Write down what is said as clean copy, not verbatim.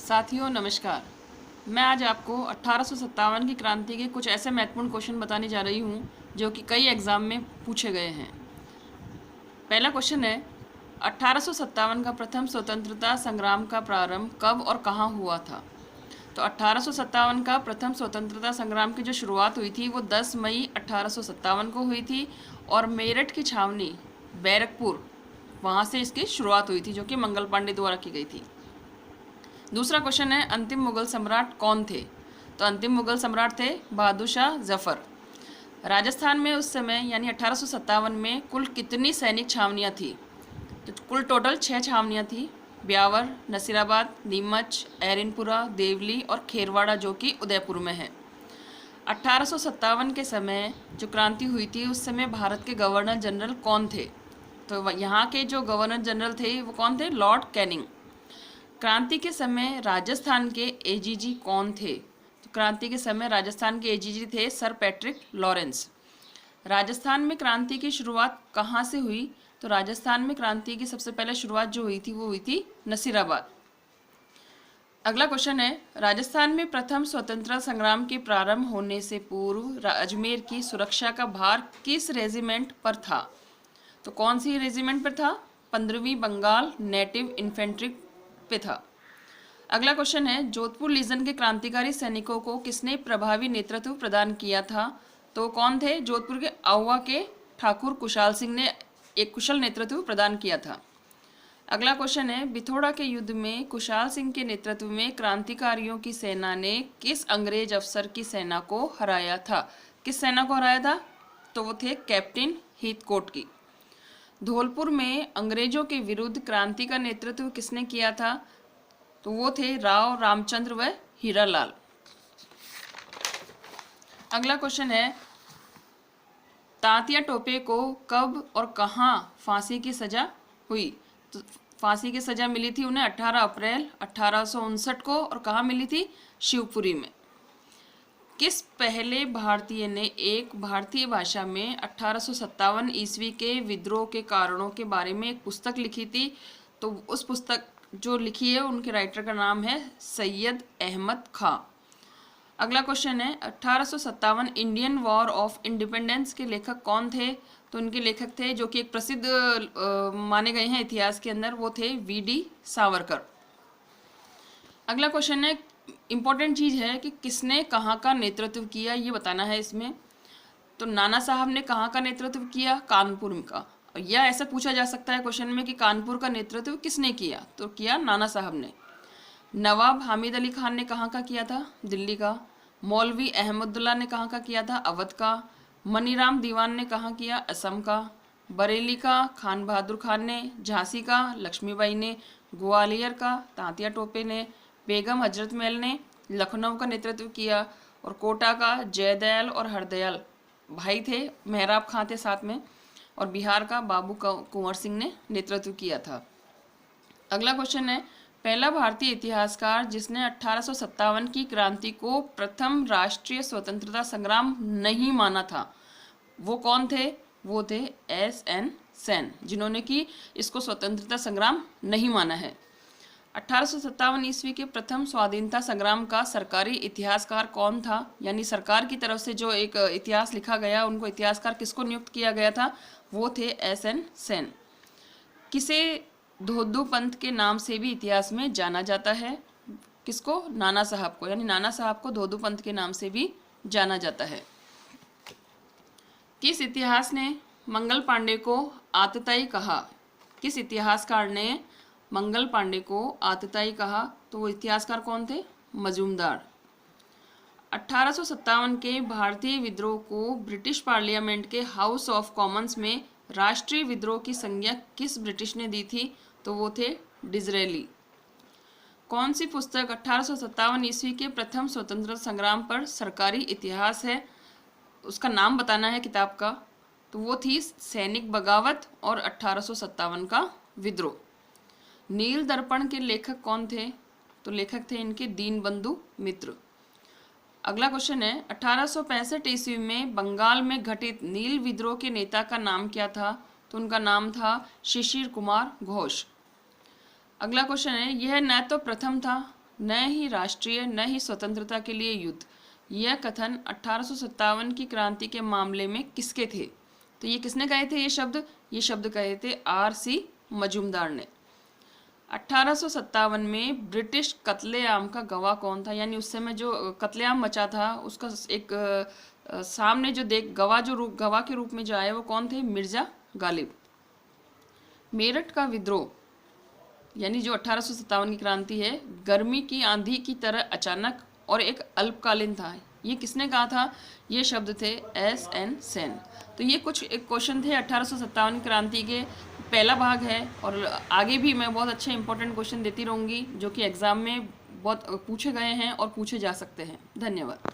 साथियों नमस्कार। मैं आज आपको 1857 की क्रांति के कुछ ऐसे महत्वपूर्ण क्वेश्चन बताने जा रही हूँ जो कि कई एग्ज़ाम में पूछे गए हैं। पहला क्वेश्चन है, 1857 का प्रथम स्वतंत्रता संग्राम का प्रारंभ कब और कहाँ हुआ था? तो 1857 का प्रथम स्वतंत्रता संग्राम की जो शुरुआत हुई थी वो 10 मई 1857 को हुई थी और मेरठ की छावनी बैरकपुर, वहाँ से इसकी शुरुआत हुई थी, जो कि मंगल पांडे द्वारा की गई थी। दूसरा क्वेश्चन है, अंतिम मुगल सम्राट कौन थे? तो अंतिम मुगल सम्राट थे बहादुर शाह जफर। राजस्थान में उस समय यानी 1857 में कुल कितनी सैनिक छावनियाँ थी? तो कुल टोटल 6 छावनियाँ थी। ब्यावर, नसीराबाद, नीमच, एरनपुरा, देवली और खेरवाड़ा, जो कि उदयपुर में है। 1857 के समय जो क्रांति हुई थी उस समय भारत के गवर्नर जनरल कौन थे? तो यहाँ के जो गवर्नर जनरल थे वो कौन थे? Lord Canning. क्रांति के समय राजस्थान के एजीजी कौन थे? तो क्रांति के समय राजस्थान के एजीजी थे सर पैट्रिक लॉरेंस। राजस्थान में क्रांति की शुरुआत कहाँ से हुई? तो राजस्थान में क्रांति की सबसे पहले शुरुआत जो हुई थी वो हुई थी नसीराबाद। अगला क्वेश्चन है, राजस्थान में प्रथम स्वतंत्रता संग्राम के प्रारंभ होने से पूर्व अजमेर की सुरक्षा का भार किस रेजिमेंट पर था? तो कौन सी रेजिमेंट पर था? 15वीं बंगाल नेटिव इन्फेंट्री पे था। अगला क्वेश्चन है, जोधपुर लीजन के क्रांतिकारी सैनिकों को किसने प्रभावी नेतृत्व प्रदान किया था? तो कौन थे? जोधपुर के आउवा के ठाकुर कुशाल सिंह ने एक कुशल नेतृत्व प्रदान किया था। अगला क्वेश्चन है, बिथोड़ा के युद्ध में कुशाल सिंह के नेतृत्व में क्रांतिकारियों की सेना ने किस अंग्रेज अफसर की सेना को हराया था? किस सेना को हराया था? तो वो थे कैप्टन हीथकोट की। धौलपुर में अंग्रेजों के विरुद्ध क्रांति का नेतृत्व किसने किया था? तो वो थे राव रामचंद्र व हीरालाल। अगला क्वेश्चन है, तात्या टोपे को कब और कहाँ फांसी की सजा हुई? तो फांसी की सजा मिली थी उन्हें 18 अप्रैल 1859 को, और कहाँ मिली थी? शिवपुरी में। किस पहले भारतीय ने एक भारतीय भाषा में 1857 ईस्वी के विद्रोह के कारणों के बारे में एक पुस्तक लिखी थी? तो उस पुस्तक जो लिखी है उनके राइटर का नाम है सैयद अहमद खां। अगला क्वेश्चन है, 1857 इंडियन वॉर ऑफ इंडिपेंडेंस के लेखक कौन थे? तो उनके लेखक थे जो कि एक प्रसिद्ध माने गए हैं इतिहास के अंदर, वो थे वीडी सावरकर। अगला क्वेश्चन है, इम्पोर्टेंट चीज़ है कि किसने कहाँ का नेतृत्व किया, ये बताना है इसमें। तो नाना साहब ने कहाँ का नेतृत्व किया? कानपुर का। या ऐसा पूछा जा सकता है क्वेश्चन में कि कानपुर का नेतृत्व किसने किया? तो किया नाना साहब ने। नवाब हामिद अली खान ने कहाँ का किया था? दिल्ली का। मौलवी अहमदुल्ला ने कहाँ का किया था? अवध का। मनीराम दीवान ने कहाँ किया? असम का। बरेली का खान बहादुर खान ने। झांसी का लक्ष्मीबाई ने। ग्वालियर का तांतिया टोपे ने। बेगम हजरत महल ने लखनऊ का नेतृत्व किया। और कोटा का जयदयाल और हरदयाल भाई थे, मेहराब खां थे साथ में। और बिहार का बाबू कुंवर सिंह ने नेतृत्व किया था। अगला क्वेश्चन है, पहला भारतीय इतिहासकार जिसने 1857 की क्रांति को प्रथम राष्ट्रीय स्वतंत्रता संग्राम नहीं माना था, वो कौन थे? वो थे एस.एन. सेन, जिन्होंने कि इसको स्वतंत्रता संग्राम नहीं माना है। 1857 ईस्वी के प्रथम स्वाधीनता संग्राम का सरकारी इतिहासकार कौन था? यानी सरकार की तरफ से जो एक इतिहास लिखा गया, उनको इतिहासकार किसको नियुक्त किया गया था? वो थे एस.एन. सेन। किसे धोदू पंथ के नाम से भी इतिहास में जाना जाता है? किसको? नाना साहब को। यानी नाना साहब को धोदू पंथ के नाम से भी जाना जाता है। किस इतिहास ने मंगल पांडे को आतताई कहा? किस इतिहासकार ने मंगल पांडे को आतताई कहा? तो वो इतिहासकार कौन थे? मजूमदार। 1857 के भारतीय विद्रोह को ब्रिटिश पार्लियामेंट के हाउस ऑफ कॉमन्स में राष्ट्रीय विद्रोह की संज्ञा किस ब्रिटिश ने दी थी? तो वो थे डिज़रेली। कौन सी पुस्तक 1857 ईस्वी के प्रथम स्वतंत्रता संग्राम पर सरकारी इतिहास है? उसका नाम बताना है किताब का। तो वो थी सैनिक बगावत और 1857 का विद्रोह। नील दर्पण के लेखक कौन थे? तो लेखक थे इनके दीनबंधु मित्र। अगला क्वेश्चन है, 1865 ईस्वी में बंगाल में घटित नील विद्रोह के नेता का नाम क्या था? तो उनका नाम था शिशिर कुमार घोष। अगला क्वेश्चन है, यह न तो प्रथम था न ही राष्ट्रीय न ही स्वतंत्रता के लिए युद्ध। यह कथन 1857 की क्रांति के मामले में किसके थे? तो ये किसने कहे थे ये शब्द कहे थे R.C. मजूमदार ने। 1857 में ब्रिटिश कत्लेआम का गवाह कौन था? यानी उस समय जो कत्लेआम मचा था उसका एक सामने जो गवाह के रूप में जो आए वो कौन थे? मिर्जा गालिब। मेरठ का विद्रोह यानी जो 1857 की क्रांति है, गर्मी की आंधी की तरह अचानक और एक अल्पकालीन था। ये किसने कहा था? ये शब्द थे S.N. सेन। तो ये कुछ एक क्वेश्चन थे 1857 क्रांति के, पहला भाग है। और आगे भी मैं बहुत अच्छे इंपॉर्टेंट क्वेश्चन देती रहूँगी जो कि एग्ज़ाम में बहुत पूछे गए हैं और पूछे जा सकते हैं। धन्यवाद।